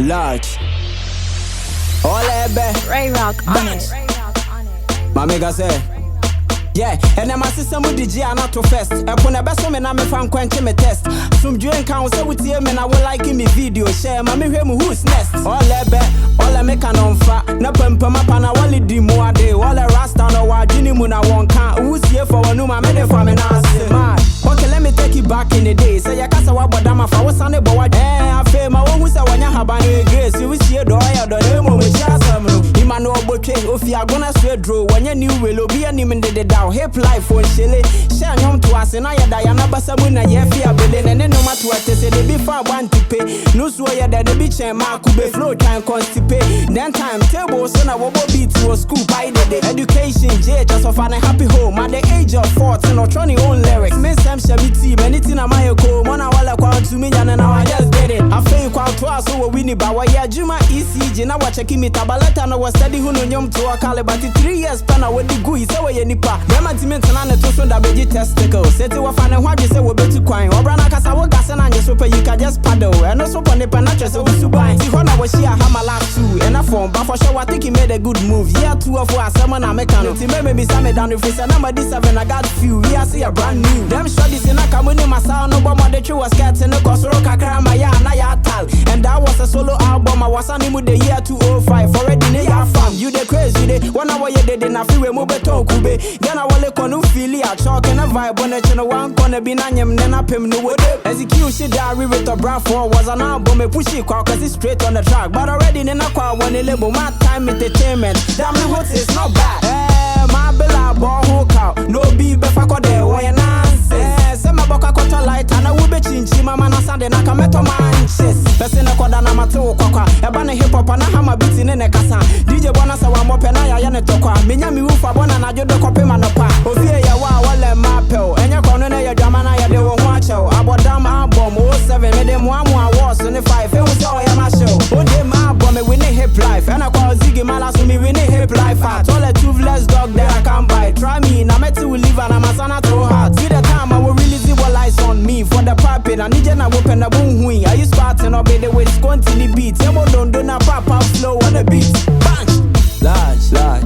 Large. All that Ray Rock on it. My mega say. Yeah, and I'm a system with the G and not to fest. Upon a best woman, I'm a fan quenching me test. Some drink count say with him and I will like me video share. Mammy, him who's next. All that all I make an on fat. No pump up and I want the more day. All a rasta no wa Jini Muna won't count. Who's here for a new man made for me now? Man, okay, let me take you back in the day. Say, ya casa wa badama for what's on the board. I feel my own who's a one ya have a grace. You wish you do I don't know which has some. Imano Boche, if you are gonna straight draw when you new will be an even the down. Hip life on Shelley. Share home to us and I Diana Basamuna, Yafia Berlin, and then no matter what they say, they be far one to pay. No swear that the bitch and Mark could be flow time constipate. Then time table, son, I will be to a school by the day. Education, J, just of an happy home at the age of 14 or 20 own lyrics. Miss Sam Shabiti, anything I might call, one hour like 2 million and I just did it. I feel quite twice over Winnie Bawa, Juma ECG, now watch a Kimi Tabaleta, and I was studying who know to a caliber 3 years, Pana with the GUI, so I nipa. Management and to show that baby testicles. Set you find a what you say will be too quiet. Or Brana Casa gas and just super you can just paddle. And also on the panacha so we buy. See when I was here, hammer last two. And a phone, but for sure I think he made a good move. Yeah, 2 or 4 someone I'm mechanic. Maybe some down the face and number 7 I got few. We are see a brand new. Them shorties in a comedy my sound no bomb the true was cats and the Cosro Kakrama ya tal. And that was a solo album. I was on him with the year 205. Already near your fam. You the crazy day. 1 hour you did in a freeway move to Kube. Then I will no feel a chalk and a vibe on the channel. One gonna be nanyam, then up him no wood. Execution diary with a brand for was an album, a pushy car, cause it's straight on the track. But already in a car when they label my time entertainment. Damn it, what is not bad. My bella ball hook out. No be before there, when I say, my boca cut light and I will be chinchi, my man, Sunday, I come at manches. Person a quad and I'm a toe cocker. A banner hip hop and a hammer beating in a casa. DJ Bonas, I want more penaya and a toka. Minyami roof for one and I do the copy man apart. Ofia, wow, well, my pill. And your corner, your jamana, they won't watch out. I bought down my album, 07, made them 1 more was in the 5. It was all my show. Oh, they my album, we winning hip life. And I call Ziggy Malas, we winning hip life. I told a toothless dog that I can't buy. Try me, now met you live and I'm a son too hard. See the time I will really lies on me for the piping. I need you now open a boom wing. Are you starting up in the way it's going to the beat? You don't do not pop up slow on the beat. Bunch! Large.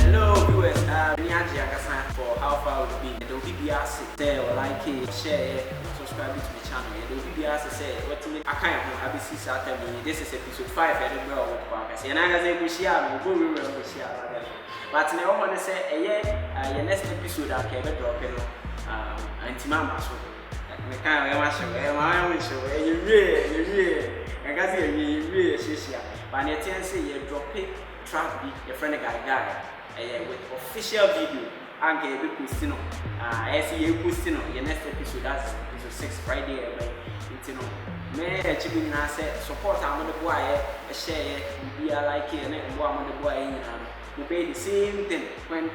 Hello viewers, Niaji Akasa for how far we've been. The OBBS say or like it, share, subscribe to the channel. The OBBS say what to me. I can't have ABC Saturday. This is episode 5 and the girl with Parker. And I say we share, we will share. But now I want to say your next episode I can drop it. Anti-mama so I can't show you really I can see you really but I tell you you drop it track beat your friend guy with official video and get a question I see you question your next episode that's episode 6 Friday you know me actually na say support am the boy share be like it and go am the boy you pay the same thing when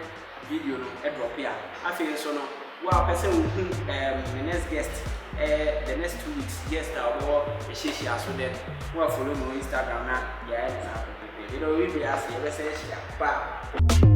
video no drop here I feel so no wow, person will the next guest, the next 2 weeks, guest I'll be so then follow me on Instagram now. Yeah, you know, we be asking, let's say,